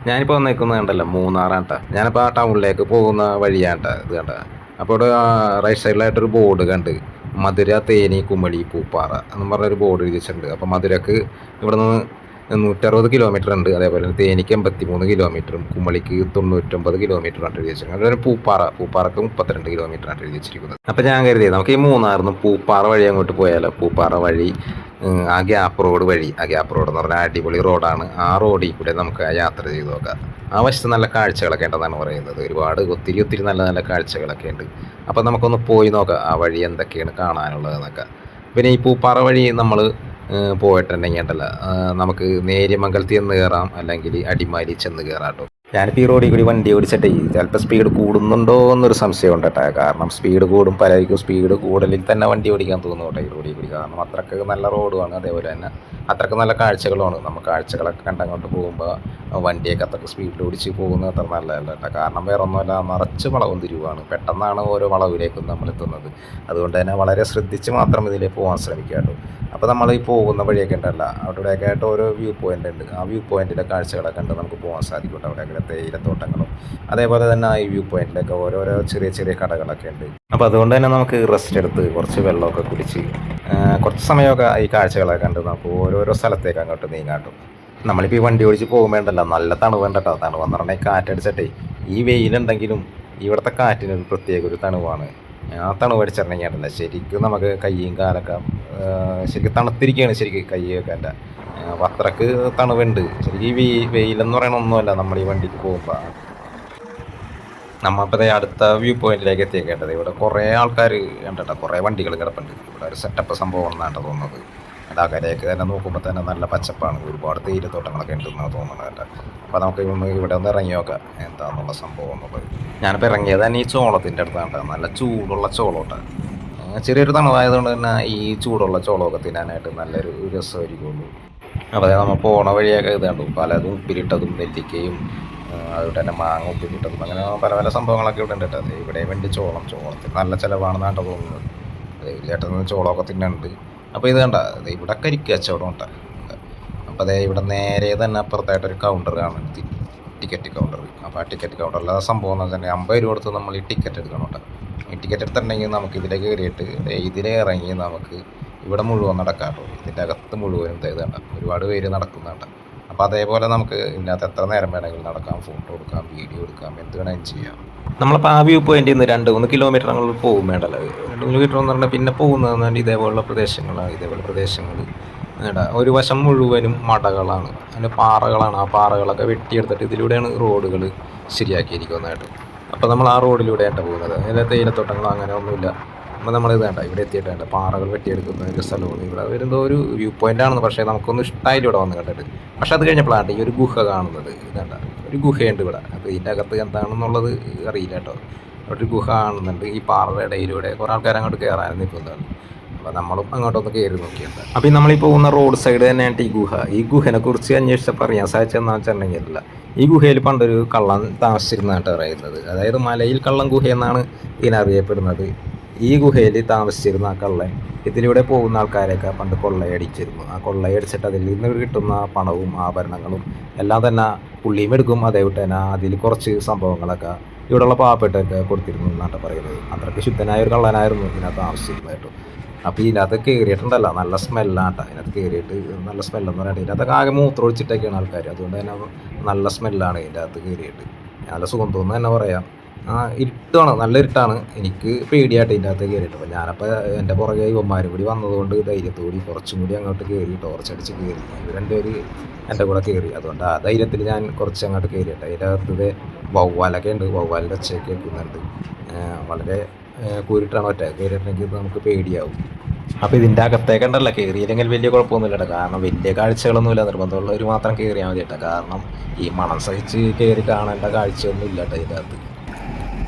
ഞാനിപ്പോൾ വന്നേക്കുന്നത് കണ്ടല്ലോ മൂന്നാറാണ് ട്ടാ. ഞാനിപ്പോൾ ആ ടൗണിലേക്ക് പോകുന്ന വഴിയാണ് ട്ടാ ഇത് കണ്ട. അപ്പോൾ ഇവിടെ റൈറ്റ് സൈഡിലായിട്ടൊരു ബോർഡ് കണ്ട് മധുര തേനി കുമളി പൂപ്പാറ എന്നും പറഞ്ഞൊരു ബോർഡ് എഴുതി വെച്ചിട്ടുണ്ട്. അപ്പോൾ മധുരക്ക് ഇവിടെ നിന്ന് 160 കിലോമീറ്റർ ഉണ്ട്. അതേപോലെ തേനിക്ക് 83 കിലോമീറ്ററും കുമളിക്ക് 99 കിലോമീറ്ററാണ് എഴുതി വെച്ചിരിക്കുന്നത്. അതുപോലെ പൂപ്പാറക്ക് 32 കിലോമീറ്ററാണ് എഴുതി വെച്ചിരിക്കുന്നത്. അപ്പോൾ ഞാൻ കരുതി നമുക്ക് ഈ മൂന്നാറിന്ന് പൂപ്പാറ വഴി അങ്ങോട്ട് പോയാലോ. പൂപ്പാറ വഴി ആ ഗ്യാപ്പ് റോഡ് വഴി, ആ ഗ്യാപ്പ് റോഡ് എന്ന് പറഞ്ഞാൽ അടിപൊളി റോഡാണ്. ആ റോഡിൽ കൂടെ നമുക്ക് ആ യാത്ര ചെയ്ത് നോക്കാം. ആ വശത്ത് നല്ല കാഴ്ചകളൊക്കെ ഉണ്ടെന്നാണ് പറയുന്നത്. ഒരുപാട് ഒത്തിരി നല്ല നല്ല കാഴ്ചകളൊക്കെ ഉണ്ട്. അപ്പോൾ നമുക്കൊന്ന് പോയി നോക്കാം ആ വഴി എന്തൊക്കെയാണ് കാണാനുള്ളതെന്നൊക്കെ. പിന്നെ ഈ പൂപ്പാറ വഴി നമ്മൾ പോയിട്ടുണ്ടെങ്കിൽ ഉണ്ടല്ലോ, നമുക്ക് നേര്യമംഗലത്തിൽ ചെന്ന് കയറാം, അല്ലെങ്കിൽ അടിമാലി ചെന്ന് കയറാം കേട്ടോ. ഞാനിപ്പോൾ ഈ റോഡിൽ കൂടി വണ്ടി ഓടിച്ചിട്ടേ ചിലപ്പോൾ സ്പീഡ് കൂടുന്നുണ്ടോ എന്നൊരു സംശയം ഉണ്ട് കേട്ടോ. കാരണം സ്പീഡ് കൂടും, പലർക്കും സ്പീഡ് കൂടുതലിൽ തന്നെ വണ്ടി ഓടിക്കാൻ തോന്നും കേട്ടോ ഈ റോഡിൽ കൂടി. കാരണം അത്രയ്ക്ക് നല്ല റോഡുമാണ്, അതേപോലെ തന്നെ അത്രയ്ക്ക് നല്ല കാഴ്ചകളുമാണ്. നമ്മൾ കാഴ്ചകളൊക്കെ കണ്ടങ്ങോട്ട് പോകുമ്പോൾ വണ്ടിയൊക്കെ അത്രയ്ക്ക് സ്പീഡിൽ ഓടിച്ച് പോകുന്നത് അത്ര നല്ലതല്ല കേട്ടോ. കാരണം വേറെ ഒന്നുമല്ല, നിറച്ച് വളവും തിരിവാണ്. പെട്ടെന്നാണ് ഓരോ വളവിലേക്കും നമ്മൾ എത്തുന്നത്. അതുകൊണ്ട് തന്നെ വളരെ ശ്രദ്ധിച്ച് മാത്രം ഇതിലേക്ക് പോകാൻ ശ്രമിക്കുക കേട്ടോ. അപ്പോൾ നമ്മൾ ഈ പോകുന്ന വഴിയൊക്കെ ഉണ്ടല്ലോ, അവിടെയൊക്കെ ആയിട്ട് ഓരോ വ്യൂ പോയിൻ്റ് ഉണ്ട്. ആ വ്യൂ പോയിൻറ്റിലെ കാഴ്ചകളൊക്കെ കണ്ട് നമുക്ക് പോകാൻ സാധിക്കും. അവിടെയൊക്കെ തേയിലത്തോട്ടങ്ങളും അതേപോലെ തന്നെ ഈ വ്യൂ പോയിൻറ്റിലൊക്കെ ഓരോരോ ചെറിയ കടകളൊക്കെ ഉണ്ട്. അപ്പോൾ അതുകൊണ്ട് തന്നെ നമുക്ക് റെസ്റ്റ് എടുത്ത് കുറച്ച് വെള്ളമൊക്കെ കുടിച്ച് കുറച്ച് സമയമൊക്കെ ഈ കാഴ്ചകളൊക്കെ കണ്ട് നമുക്ക് ഓരോരോ സ്ഥലത്തേക്ക് അങ്ങോട്ട് നീങ്ങാട്ടും. നമ്മളിപ്പോൾ ഈ വണ്ടി ഓടിച്ച് പോകുമ്പോണ്ടല്ലോ നല്ല തണുവേണ്ട കേട്ടോ. തണുവെന്ന് പറഞ്ഞാൽ കാറ്റടിച്ചിട്ടേ ഈ വെയിലുണ്ടെങ്കിലും ഇവിടുത്തെ കാറ്റിനൊരു പ്രത്യേക ഒരു തണുവാണ്. ആ തണുവ് അടിച്ചിറങ്ങിയാണ്ടല്ല ശരിക്കും നമുക്ക് കയ്യും കാലൊക്കെ ശരിക്കും തണുത്തിരിക്കുകയാണ്. ശരിക്കും കൈയൊക്കെ എൻ്റെ അപ്പോൾ അത്രക്ക് തണുവുണ്ട് ശരിക്കും. ഈ വെയിലെന്ന് പറയണ ഒന്നുമല്ല നമ്മൾ ഈ വണ്ടിക്ക് പോകുമ്പോൾ. നമ്മളിപ്പോൾ അടുത്ത വ്യൂ പോയിന്റിലേക്ക് എത്തിയേക്കേണ്ടത്. ഇവിടെ കുറേ ആൾക്കാർ കണ്ടിട്ട് കുറേ വണ്ടികൾ കിടപ്പുണ്ട്. ഇവിടെ ഒരു സെറ്റപ്പ് സംഭവം എന്നാണ് തോന്നുന്നത്. അത് അകലേക്ക് തന്നെ നോക്കുമ്പോൾ തന്നെ നല്ല പച്ചപ്പാണ്, ഒരുപാട് തേയിലത്തോട്ടങ്ങളൊക്കെ ഉണ്ടെന്നാണ് തോന്നുന്നത് കേട്ടോ. അപ്പോൾ നമുക്ക് ഇവിടെ ഒന്ന് ഇറങ്ങി നോക്കാം എന്താണെന്നുള്ള സംഭവം എന്നുള്ളത്. ഞാനിപ്പോൾ ഇറങ്ങിയത് തന്നെ ഈ ചോളത്തിൻ്റെ അടുത്താണ്. നല്ല ചൂടുള്ള ചോളോട്ടാണ്. ചെറിയൊരു തണുവായതുകൊണ്ട് തന്നെ ഈ ചൂടുള്ള ചോളമൊക്കെ തിന്നാനായിട്ട് നല്ലൊരു രസമായിരിക്കുള്ളൂ. അപ്പോൾ നമ്മൾ പോണ വഴിയൊക്കെ ഇതുണ്ട്, പലതും ഉപ്പിലിട്ടതും നെല്ലിക്കയും അതുകൊണ്ട് തന്നെ മാങ്ങ ഉപ്പിലിട്ടതും അങ്ങനെ പല സംഭവങ്ങളൊക്കെ ഇവിടെ ഉണ്ട് കേട്ടോ. ഇവിടെ വേണ്ടി ചോളത്തിന് നല്ല ചിലവാണെന്നാണ് തോന്നുന്നത്. ചേട്ടൻ ചോളമൊക്കെ തിന്നുന്നുണ്ട്. അപ്പോൾ ഇത് കണ്ട ഇവിടെ കരിക്ക് കച്ചവടം ഉണ്ടാ. അപ്പോൾ അതേ ഇവിടെ നേരെ തന്നെ അപ്പുറത്തായിട്ടൊരു കൗണ്ടർ കാണും, ടിക്കറ്റ് കൗണ്ടർ. അപ്പോൾ ആ ടിക്കറ്റ് കൗണ്ടറിലെ സംഭവം എന്ന് വെച്ചാൽ 50 രൂപ കൊടുത്ത് നമ്മൾ ഈ ടിക്കറ്റ് എടുക്കണം കേട്ടോ. ഈ ടിക്കറ്റ് എടുത്തിട്ടുണ്ടെങ്കിൽ നമുക്ക് ഇതിലേക്ക് കയറിയിട്ട് ഇതിലേ ഇറങ്ങി നമുക്ക് ഇവിടെ മുഴുവൻ നടക്കാം കേട്ടോ. ഇതിൻ്റെ അകത്ത് മുഴുവനും ഇത് കണ്ട ഒരുപാട് പേര് നടക്കുന്നുണ്ട്. അപ്പോൾ അതേപോലെ നമുക്ക് ഇതിനകത്ത് എത്ര നേരം വേണമെങ്കിലും നടക്കാം, ഫോട്ടോ എടുക്കാം, വീഡിയോ എടുക്കാം, എന്ത് വേണമെങ്കിലും ചെയ്യാം. നമ്മളിപ്പോൾ ആ വ്യൂ പോയിന്റിൽ നിന്ന് 2-3 കിലോമീറ്റർ ഞങ്ങൾ പോകും വേണ്ടല്ലോ. 2 കിലോമീറ്റർ എന്ന് പറഞ്ഞാൽ പിന്നെ പോകുന്നത് ഇതേപോലുള്ള പ്രദേശങ്ങളാണ്. ഇതേപോലെ പ്രദേശങ്ങൾ ഒരു വശം മുഴുവനും മടകളാണ്, അതിൻ്റെ പാറകളാണ്. ആ പാറകളൊക്കെ വെട്ടിയെടുത്തിട്ട് ഇതിലൂടെയാണ് റോഡുകൾ ശരിയാക്കിയിരിക്കുന്നതായിട്ട്. അപ്പോൾ നമ്മൾ ആ റോഡിലൂടെയാണ് പോകുന്നത്. അതിലെ തേയിലത്തോട്ടങ്ങളോ അങ്ങനെ ഒന്നുമില്ല. അപ്പോൾ നമ്മളിത് വേണ്ട ഇവിടെ എത്തിയിട്ട് പാറകൾ വെട്ടിയെടുക്കുന്ന ഒരു സ്ഥലമാണ്. ഇവിടെ വരുന്നത് ഒരു വ്യൂ പോയിൻ്റ് ആണെന്ന്, പക്ഷേ നമുക്കൊന്നും ഇഷ്ടമായില്ല ഇവിടെ വന്ന് കണ്ടിട്ട്. പക്ഷേ അത് കഴിഞ്ഞപ്പോഴാണ് ഈ ഒരു ഗുഹ കാണുന്നത്. ഇതേണ്ട ഒരു ഗുഹയുണ്ട് ഇവിടെ. അപ്പോൾ ഇതിൻ്റെ അകത്ത് എന്താണെന്നുള്ളത് അറിയില്ല കേട്ടോ. അവിടെ ഒരു ഗുഹ കാണുന്നുണ്ട്. ഈ പാറയുടെ ഇടയിലൂടെ കുറേ ആൾക്കാർ അങ്ങോട്ട് കയറാൻ നിൽക്കുന്നതാണ്. അപ്പോൾ നമ്മളും അങ്ങോട്ടൊന്ന് കയറി നോക്കിയിട്ടുണ്ട്. അപ്പോൾ ഈ നമ്മളീ പോകുന്ന റോഡ് സൈഡ് തന്നെയാണ് ഈ ഗുഹ. ഈ ഗുഹനെ കുറിച്ച് അന്വേഷിച്ചപ്പോൾ അറിയാൻ സാധിച്ചതെന്ന് വെച്ചിട്ടുണ്ടെങ്കിലല്ല, ഈ ഗുഹയിൽ പണ്ടൊരു കള്ളൻ താമസിച്ചിരുന്നതായിട്ട് പറയുന്നത്. അതായത് മലയിൽ കള്ളൻ ഗുഹ എന്നാണ് ഇതിനറിയപ്പെടുന്നത്. ഈ ഗുഹയിൽ താമസിച്ചിരുന്ന ആ കള്ളൻ ഇതിലൂടെ പോകുന്ന ആൾക്കാരെയൊക്കെ പണ്ട് കൊള്ളയടിച്ചിരുന്നു. ആ കൊള്ളയടിച്ചിട്ട് അതിൽ നിന്ന് കിട്ടുന്ന പണവും ആഭരണങ്ങളും എല്ലാം തന്നെ പുള്ളിയും എടുക്കും. അതേപോലെ തന്നെ അതിൽ കുറച്ച് സംഭവങ്ങളൊക്കെ ഇവിടെയുള്ള പാവപ്പെട്ടവർക്ക് കൊടുത്തിരുന്നു എന്നാണ് പറയുന്നത്. അത്രയ്ക്ക് ശുദ്ധനായ ഒരു കള്ളനായിരുന്നു ഇതിനകത്ത് താമസിച്ചിരുന്നതായിട്ടും. അപ്പോൾ ഇതിനകത്ത് കയറിയിട്ടുണ്ടല്ലോ നല്ല സ്മെല്ലാണ്. അതിനകത്ത് കയറിയിട്ട് നല്ല സ്മെല്ലെന്ന് പറയുന്നത് ഇതിനകത്തൊക്കെ ആകെ മൂത്രം ഒഴിച്ചിട്ടൊക്കെയാണ് ആൾക്കാർ. അതുകൊണ്ട് തന്നെ നല്ല സ്മെല്ലാണ് ഇതിൻ്റെ അകത്ത് കയറിയിട്ട്. നല്ല സുഖം തോന്നുന്നു തന്നെ പറയാം. ഇരുട്ടാണ്, നല്ല ഇരുട്ടാണ്. എനിക്ക് പേടിയായിട്ട് ഇതിൻ്റെ അകത്ത് കയറിയിട്ട്. അപ്പോൾ ഞാനപ്പോൾ എൻ്റെ പുറകെ ഇവന്മാരും കൂടി വന്നതുകൊണ്ട് ധൈര്യത്തോടി കുറച്ചും കൂടി അങ്ങോട്ട് കയറി, ടോർച്ചടിച്ച് കയറി. ഇവർ രണ്ടുപേർ എൻ്റെ കൂടെ കയറി. അതുകൊണ്ട് ആ ധൈര്യത്തിൽ ഞാൻ കുറച്ച് അങ്ങോട്ട് കയറിയിട്ട് അതിൻ്റെ അകത്ത് വവ്വാലൊക്കെ ഉണ്ട്. വവ്വാലിൻ്റെ ഒച്ചയൊക്കെ കേൾക്കുന്നുണ്ട്. വളരെ കൂരിട്ടാണ് ഒറ്റ കയറിയിട്ടുണ്ടെങ്കിൽ നമുക്ക് പേടിയാവും. അപ്പോൾ ഇതിൻ്റെ അകത്തേക്ക് ഉണ്ടല്ലോ കയറിയില്ലെങ്കിൽ വലിയ കുഴപ്പമൊന്നുമില്ല കേട്ടോ. കാരണം വലിയ കാഴ്ചകളൊന്നുമില്ല, നിർബന്ധമുള്ളവർ മാത്രം കയറിയാൽ മതി കേട്ടോ. കാരണം ഈ മണം സഹിച്ച് കയറി കാണേണ്ട കാഴ്ചയൊന്നും ഇല്ല കേട്ടോ ഇതിൻ്റെ അകത്ത്.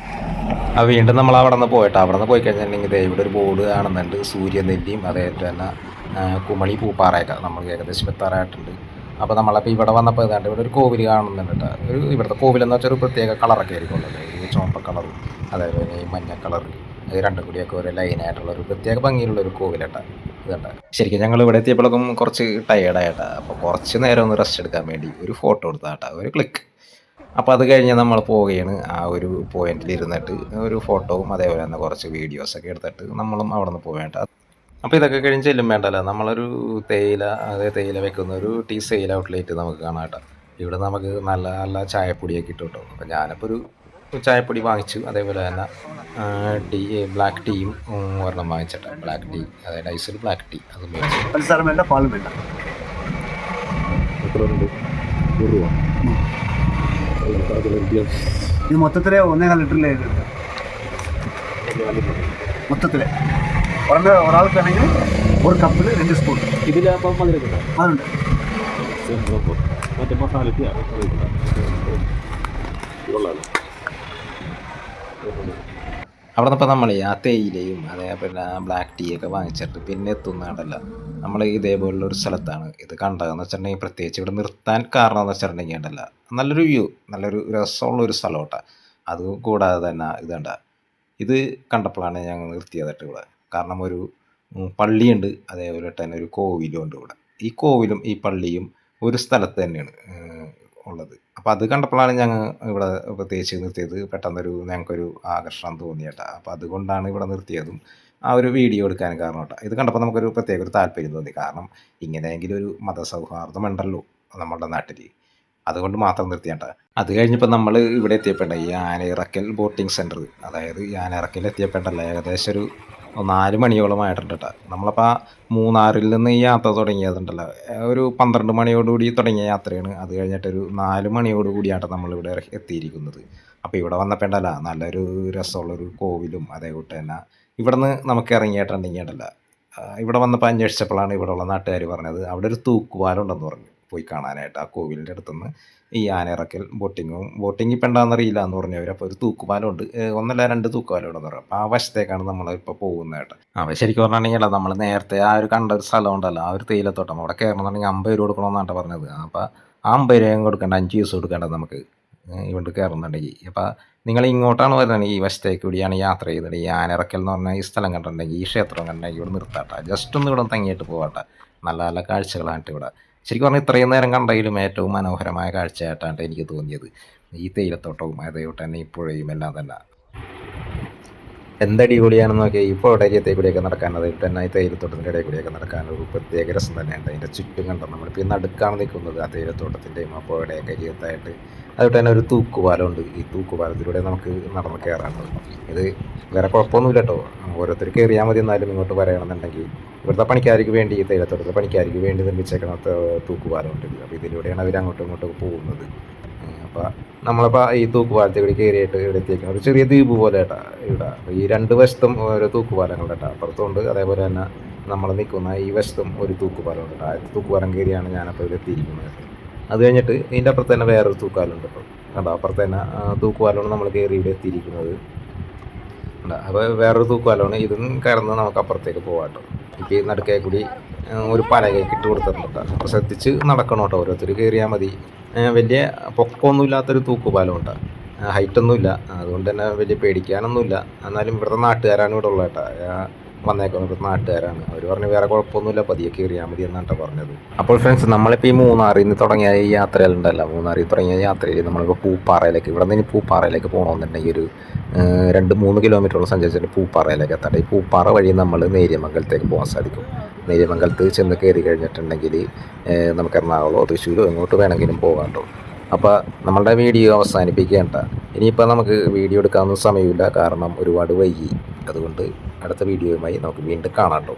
വീണ്ടും നമ്മൾ അവിടെ നിന്ന് പോയി കഴിഞ്ഞിട്ടുണ്ടെങ്കിൽ ഇവിടെ ഒരു ബോർഡ് കാണുന്നുണ്ട്, സൂര്യനെല്ലിയും അതേപോലെ തന്നെ കുമളി പൂപ്പാറയൊക്കെ നമ്മൾ ഏകദേശം എത്താറായിട്ടുണ്ട്. അപ്പോൾ നമ്മളപ്പോൾ ഇവിടെ വന്നപ്പോൾ ഇതാണ്ട് ഇവിടെ ഒരു കോവിൽ കാണുന്നുണ്ട് കേട്ടോ. ഇവിടുത്തെ കോവിലെന്ന് വെച്ചാൽ ഒരു പ്രത്യേക കളറൊക്കെ ആയിരിക്കും ഉള്ളത്. ഈ ചുവപ്പ കളർ, അതേപോലെ ഈ മഞ്ഞ കളർ, അത് രണ്ടും കൂടിയൊക്കെ ഒരു ലൈനായിട്ടുള്ള ഒരു പ്രത്യേക ഭംഗിയിലുള്ള ഒരു കോവിലട്ട ഇതുണ്ട. ശരിക്കും ഞങ്ങൾ ഇവിടെ എത്തിയപ്പോഴേക്കും കുറച്ച് ടയേർഡായിട്ടാ. അപ്പോൾ കുറച്ച് നേരം ഒന്ന് റെസ്റ്റ് എടുക്കാൻ വേണ്ടി ഒരു ഫോട്ടോ എടുത്താട്ടാ, ഒരു ക്ലിക്ക്. അപ്പോൾ അത് കഴിഞ്ഞ് നമ്മൾ പോവുകയാണ്. ആ ഒരു പോയിന്റിൽ ഇരുന്നിട്ട് ഒരു ഫോട്ടോവും അതേപോലെ തന്നെ കുറച്ച് വീഡിയോസൊക്കെ എടുത്തിട്ട് നമ്മളും അവിടെ നിന്ന് പോവേണ്ട. അപ്പോൾ ഇതൊക്കെ കഴിഞ്ഞ് ചെല്ലും വേണ്ടല്ലോ, നമ്മളൊരു തേയില, അതായത് തേയില വെക്കുന്ന ഒരു ടീ സെയിൽ ഔട്ട്ലെറ്റ് നമുക്ക് കാണാം കേട്ടോ. ഇവിടെ നമുക്ക് നല്ല നല്ല ചായപ്പൊടിയൊക്കെ ഇട്ടു കേട്ടോ. അപ്പോൾ ഞാനിപ്പോൾ ഒരു ചായപ്പൊടി വാങ്ങിച്ചു. അതേപോലെ തന്നെ ടീ, ബ്ലാക്ക് ടീയും ഒരെണ്ണം വാങ്ങിച്ചിട്ട്, ബ്ലാക്ക് ടീ, അതായത് ഐസിൽ ബ്ലാക്ക് ടീ അത് മേടിച്ചു. പഞ്ചസാര വേണ്ട, പാലും വേണ്ട. ഇത് മൊത്തത്തില് 1.5 ലിറ്ററിലെ മൊത്തത്തില് ഒരാൾക്കാണെങ്കിൽ 1 കപ്പിൽ 2 സ്പൂൺ. ഇതിലാകുമ്പോൾ മധുരം അതുണ്ട്. മറ്റേ മസാലയ്ക്ക് അവിടെ നിന്നിപ്പോൾ നമ്മൾ ആ തേയിലയും അതേപോലെ ബ്ലാക്ക് ടീ ഒക്കെ വാങ്ങിച്ചിട്ട് പിന്നെ എത്തുന്നതല്ല, നമ്മൾ ഇതേപോലുള്ള ഒരു സ്ഥലത്താണ് ഇത് കണ്ടതെന്ന് വെച്ചിട്ടുണ്ടെങ്കിൽ. പ്രത്യേകിച്ച് ഇവിടെ നിർത്താൻ കാരണം എന്ന് വെച്ചിട്ടുണ്ടെങ്കിൽ ഉണ്ടല്ല, നല്ലൊരു വ്യൂ, നല്ലൊരു രസമുള്ളൊരു സ്ഥലമാട്ടാ. അത് കൂടാതെ തന്നെ ഇതുണ്ട, ഇത് കണ്ടപ്പോഴാണ് ഞങ്ങൾ നിർത്തിയതായിട്ട് ഇവിടെ. കാരണം ഒരു പള്ളിയുണ്ട്, അതേപോലെ തന്നെ ഒരു കോവിലും ഉണ്ട് ഇവിടെ. ഈ കോവിലും ഈ പള്ളിയും ഒരു സ്ഥലത്ത് തന്നെയാണ് ഉള്ളത്. അപ്പോൾ അത് കണ്ടപ്പോഴാണ് ഞങ്ങൾ ഇവിടെ പ്രത്യേകിച്ച് നിർത്തിയത്. പെട്ടെന്നൊരു ഞങ്ങൾക്കൊരു ആകർഷണം തോന്നിയേട്ടാ. അപ്പോൾ അതുകൊണ്ടാണ് ഇവിടെ നിർത്തിയതും ആ ഒരു വീഡിയോ എടുക്കാനും കാരണം കേട്ടോ. ഇത് കണ്ടപ്പോൾ നമുക്കൊരു പ്രത്യേക ഒരു താല്പര്യം തോന്നി. കാരണം ഇങ്ങനെയെങ്കിലും ഒരു മതസൗഹാർദ്ദം ഉണ്ടല്ലോ നമ്മുടെ നാട്ടിൽ, അതുകൊണ്ട് മാത്രം നിർത്തിയേട്ടാ. അത് കഴിഞ്ഞപ്പോൾ നമ്മൾ ഇവിടെ എത്തിയപ്പോണ്ട ഈ ആനയിറക്കൽ ബോട്ടിംഗ് സെൻറ്റർ, അതായത് ഈ ആനയിറക്കൽ എത്തിയപ്പോണ്ടല്ല ഏകദേശം ഒരു 4 മണിയോളമായിട്ടുണ്ട് കേട്ടോ. നമ്മളപ്പോൾ ആ മൂന്നാറിൽ നിന്ന് ഈ യാത്ര തുടങ്ങിയതുണ്ടല്ലോ ഒരു 12 മണിയോടുകൂടി തുടങ്ങിയ യാത്രയാണ്. അത് കഴിഞ്ഞിട്ടൊരു 4 മണിയോടുകൂടിയാണ് നമ്മളിവിടെ എത്തിയിരിക്കുന്നത്. അപ്പോൾ ഇവിടെ വന്നപ്പോണ്ടല്ല നല്ലൊരു രസമുള്ളൊരു കോവിലും അതേപോലെ തന്നെ ഇവിടെ നിന്ന് നമുക്ക് ഇറങ്ങിയിട്ടുണ്ടെങ്കിൽ ഉണ്ടല്ല, ഇവിടെ വന്നപ്പോൾ അന്വേഷിച്ചപ്പോഴാണ് ഇവിടെയുള്ള നാട്ടുകാർ പറഞ്ഞത് അവിടെ ഒരു തൂക്കുപാലം ഉണ്ടെന്ന് പറഞ്ഞു പോയി കാണാനായിട്ട്. ആ കോവിലിൻ്റെ അടുത്തുനിന്ന് ഈ ആനയിറക്കൽ ബോട്ടിങ് ഇപ്പം എന്താണെന്നറിയില്ല എന്ന് പറഞ്ഞവർ. അപ്പോൾ ഒരു തൂക്കുപാലമുണ്ട്, 1 2 തൂക്കുപാലം ഉണ്ടെന്ന് പറയും. അപ്പോൾ ആ വശത്തേക്കാണ് നമ്മളിപ്പോൾ പോകുന്നത് കേട്ടോ. അപ്പോൾ ശരിക്കും പറഞ്ഞിട്ടുണ്ടെങ്കിൽ നമ്മൾ നേരത്തെ ആ ഒരു കണ്ട ഒരു സ്ഥലം ഉണ്ടല്ലോ, ആ ഒരു തേയിലത്തോട്ടം, അവിടെ കയറണമെന്നുണ്ടെങ്കിൽ 50 രൂപ കൊടുക്കണമെന്നാണ് പറഞ്ഞത്. അപ്പോൾ ആ 50 രൂപയും കൊടുക്കേണ്ട, 5 ദിവസം കൊടുക്കേണ്ടത് നമുക്ക് ഇവിടെ കയറുന്നുണ്ടെങ്കിൽ. അപ്പോൾ നിങ്ങൾ ഇങ്ങോട്ടാണ് വരുന്നത്, ഈ വശത്തേക്ക് കൂടിയാണ് യാത്ര ചെയ്തത്. ഈ ആനയിറക്കൽ എന്ന് പറഞ്ഞാൽ ഈ സ്ഥലം കണ്ടിട്ടുണ്ടെങ്കിൽ, ഈ ക്ഷേത്രം കണ്ടിട്ടുണ്ടെങ്കിൽ ഇവിടെ നിർത്താട്ടെ, ജസ്റ്റ് ഒന്ന് ഇവിടെ തങ്ങിയിട്ട് പോകട്ടെ. നല്ല നല്ല കാഴ്ചകളായിട്ട് ഇവിടെ. ശരിക്കും പറഞ്ഞാൽ ഇത്രയും നേരം കണ്ടതിലും ഏറ്റവും മനോഹരമായ കാഴ്ചയായിട്ടാണ് എനിക്ക് തോന്നിയത് ഈ തേയിലത്തോട്ടവും അതേപോലെ തന്നെ ഈ പുഴയും എല്ലാം തന്നെ. എന്തടിപൊളിയാണെന്ന് നോക്കിയാൽ ഈ പുഴയുടെ കൂടിയൊക്കെ നടക്കാൻ, അതിൽ തന്നെ ഈ തേയിലത്തോട്ടത്തിൻ്റെ ഇടയിൽ കൂടിയൊക്കെ നടക്കാൻ ഒരു പ്രത്യേക രസം തന്നെയുണ്ട്. അതിൻ്റെ ചുറ്റും കണ്ടോ, നമ്മളിപ്പോൾ ഈ നടുക്കാണ് നിൽക്കുന്നത് ആ തേയിലത്തോട്ടത്തിൻ്റെയും ആ പുഴയുടെയൊക്കെ ജീവിതമായിട്ട്. അതുകൊണ്ട് തന്നെ ഒരു തൂക്കുപാലമുണ്ട്. ഈ തൂക്കുപാലത്തിലൂടെ നമുക്ക് നടന്ന് കയറാനുള്ളത്. ഇത് വേറെ കുഴപ്പമൊന്നുമില്ല കേട്ടോ, ഓരോരുത്തർ കയറിയാൽ മതി. എന്നാലും ഇങ്ങോട്ട് പറയണമെന്നുണ്ടെങ്കിൽ ഇവിടുത്തെ പണിക്കാർക്ക് വേണ്ടി, ഈ തേയിലത്തോട്ടത്തെ പണിക്കാർക്ക് വേണ്ടി നിർമ്മിച്ചേക്കണ തൂക്കുപാലമുണ്ട്. അപ്പോൾ ഇതിലൂടെയാണ് അവർ അങ്ങോട്ടും ഇങ്ങോട്ടും പോകുന്നത്. അപ്പോൾ നമ്മളിപ്പോൾ ഈ തൂക്കുപാലത്തിൽ കൂടി കയറിയിട്ട് ഇവിടെ എത്തിയേക്കണം. ഒരു ചെറിയ ദ്വീപ് പോലെ കേട്ടാ ഇവിടെ. ഈ 2 വശത്തും ഓരോ തൂക്കുപാലങ്ങളുണ്ട് കേട്ടോ. അപ്പുറത്തുണ്ട്, അതേപോലെ തന്നെ നമ്മൾ നിൽക്കുന്ന ഈ വശത്തും ഒരു തൂക്കുപാലമുണ്ട് കേട്ടോ. ആ തൂക്കുപാലം കയറിയാണ് ഞാനപ്പോൾ ഇവിടെ എത്തിയിരിക്കുന്നത്. അത് കഴിഞ്ഞിട്ട് ഇതിൻ്റെ അപ്പുറത്ത് തന്നെ വേറൊരു തൂക്കുപാലമുണ്ട് ഇപ്പോൾ കേട്ടോ. അപ്പുറത്ത് തന്നെ തൂക്കുപാലമാണ് നമ്മൾ കയറി ഇവിടെ എത്തിയിരിക്കുന്നത്. അപ്പോൾ വേറൊരു തൂക്കുപാലമാണ്. ഇതും കയറുന്നത് നമുക്ക് അപ്പുറത്തേക്ക് പോകാം കേട്ടോ. ഇപ്പോൾ ഈ നടുക്കേ കൂടി ഒരു പലകയൊക്കെ ഇട്ട് കൊടുത്തിട്ടുണ്ട് കേട്ടോ. അപ്പോൾ ശ്രദ്ധിച്ച് നടക്കണം കേട്ടോ, ഓരോരുത്തർ കയറിയാൽ മതി. വലിയ പൊക്കമൊന്നുമില്ലാത്തൊരു തൂക്കുപാലം കേട്ടോ, ഹൈറ്റൊന്നുമില്ല. അതുകൊണ്ട് തന്നെ വലിയ പേടിക്കാനൊന്നുമില്ല. എന്നാലും ഇവിടുത്തെ നാട്ടുകാരാണ് ഇവിടെ ഉള്ളത് കേട്ടോ. വന്നേക്കുന്നത് ഇവിടുത്തെ നാട്ടുകാരാണ്. അവർ പറഞ്ഞ് വേറെ കുഴപ്പമൊന്നുമില്ല, പതിയെ കയറിയാൽ മതി എന്നാണ് പറഞ്ഞത്. അപ്പോൾ ഫ്രണ്ട്സ്, നമ്മളിപ്പോൾ ഈ മൂന്നാറിൽ നിന്ന് തുടങ്ങിയ ഈ യാത്രയിലുണ്ടല്ലോ, മൂന്നാറിൽ തുടങ്ങിയ യാത്രയിൽ നമ്മളിപ്പോൾ പൂപ്പാറയിലേക്ക്, ഇവിടെ നിന്ന് ഇനി പൂപ്പാറയിലേക്ക് പോകണമെന്നുണ്ടെങ്കിൽ ഒരു 2-3 കിലോമീറ്ററോളം സഞ്ചരിച്ചിട്ട് പൂപ്പാറയിലേക്ക് എത്തട്ടെ. ഈ പൂപ്പാറ വഴി നമ്മൾ നേര്യമംഗലത്തേക്ക് പോകാൻ സാധിക്കും. നേര്യമംഗലത്ത് ചെന്ന് കയറി കഴിഞ്ഞിട്ടുണ്ടെങ്കിൽ നമുക്ക് എറണാകുളമോ തൃശ്ശൂരോ എങ്ങോട്ട് വേണമെങ്കിലും പോകാം കേട്ടോ. അപ്പോൾ നമ്മളുടെ വീഡിയോ അവസാനിപ്പിക്കേണ്ട. ഇനിയിപ്പോൾ നമുക്ക് വീഡിയോ എടുക്കാനൊന്നും സമയമില്ല, കാരണം ഒരുപാട് വൈകി. അതുകൊണ്ട് അടുത്ത വീഡിയോയുമായി നമുക്ക് വീണ്ടും കാണാം കേട്ടോ.